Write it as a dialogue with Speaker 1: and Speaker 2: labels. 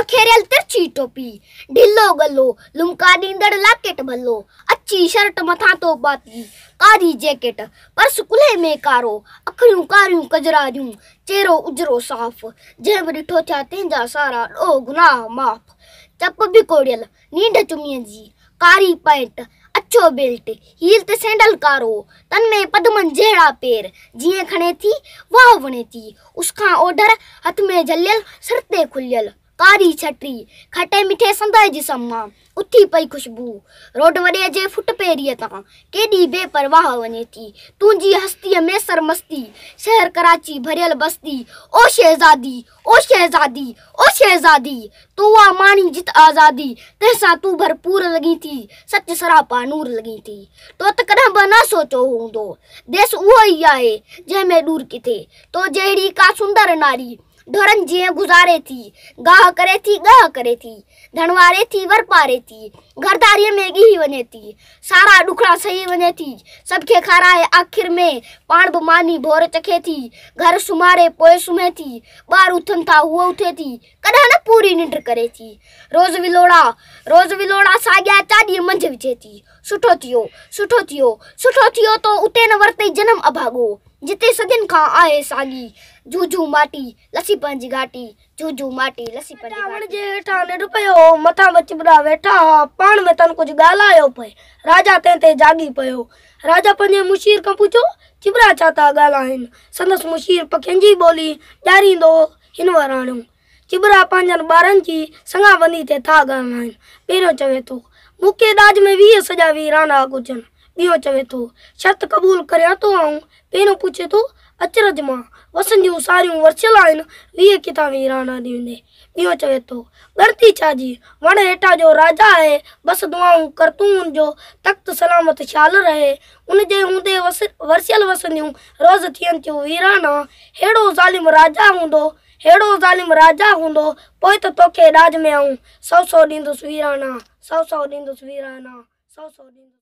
Speaker 1: खेरियल तिरछी टोपी, ढिल्लो गल्लो, लुमका दींदड़ लाकेट भल्लो, अच्छी शर्ट मथा तो पाती, कारी जैकेट, पर्स कुल्हे में कारो, अखियूं कारियूं कजरारियूं, चेहरो उजरो साफ, जंहिं बि ॾिठो थिया तंहिंजा सारा ॾोह गुनाह माफ़। चप बिकोड़ियल, नींढ चुमिय जी, कारी पैंट, अच्छो बेल्ट, हील ते सैंडल कारो, तन में पदमन जहिड़ा पेर, जीअं खणे थी वाह वणे थी, उसखां ओढर हथ में झलियल सिर ते खुलियल, कारी छटी, खटे मिठे संदहि जिस्म मां उथी पई खुशबू, रोड वॾे जे फुट पेरीअ तां केॾी बेपरवाह वञे थी, तुंहिंजी हस्तीअ में सरमस्ती, शहर कराची भरियल बस्ती, ओ शहज़ादी, ओ शहज़ादी, ओ शहज़ादी, तूं आ माणी जित आज़ादी, तंहिंसां तूं भरपूर लॻी थी, सच सरापा नूर लॻी थी। तो त कॾहिं बि न सोचियो हूंदो, देश उहो ई आहे जंहिंमें दूर किथे, तो जहिड़ी का सुंदर नारी ढोरन जीअं गुज़ारे थी, गाह करे थी, धनवारे थी वर पारे थी, घरदारीअ में ॻी वञे थी, सारा ॾुखड़ा सही वञे थी, सबके खाराए आख़िर में पाण बि मानी भोर चखे थी, घर सुम्हारे पोइ सुम्हे थी, ॿार उथनि था हूअ उथे थी, कॾहिं न पूरी निंड करे थी, रोज़ विलोड़ा साॻिया चाॾीअ मंझि विझे थी, सुठो थियो तो उते न वरितई जनम अभाॻो, जिते सदियुनि खां आहे साॻी, जूजू माटी लसी पंहिंजी घाटी, जूजू माटी लसी पंहिंजी घाटी। जे हेठां निंड पियो, मथां चिबड़ा वेठा, पाण में तन कुझु ॻाल्हायो पए, राजा तंहिं ते जागी पियो, राजा पंहिंजे मुशीर खां पुछो, चिबड़ा छा था ॻाल्हाइनि, संदसि मुशीर पखियुनि जी ॿोली ॼाणींदो हिन वराणियो, चिबड़ा पंहिंजनि ॿारनि जी संगाबंदी ते था ॻाल्हाइनि, पहिरियों चवे थो, मूंखे ॾाज में 20 सॼा वीराना घुर्जनि, ॿियो चवे थो, शर्त क़बूल करियां थो आऊं, पहिरियों पुछे थो, अचरज मां वसन जूं सारियूं वरसियल आहिनि, 20 किथां वीराना ॾींदे, ॿियो चवे थो, ॻणती छा जी, वण हेठां जो राजा आहे, बसि दुआऊं कर तूं उनजो तख़्त सलामत ख़्याल रहे, उनजे हूंदे वरसियल वसंदियूं रोज़ थियनि थियूं वीराना, हेड़ो ज़ालिम राजा हूंदो, पोइ त तोखे ॾाज में आऊं 100 ॾींदुसि वीराना, 100 ॾींदुसि वीराना, 100 ॾींदुसि।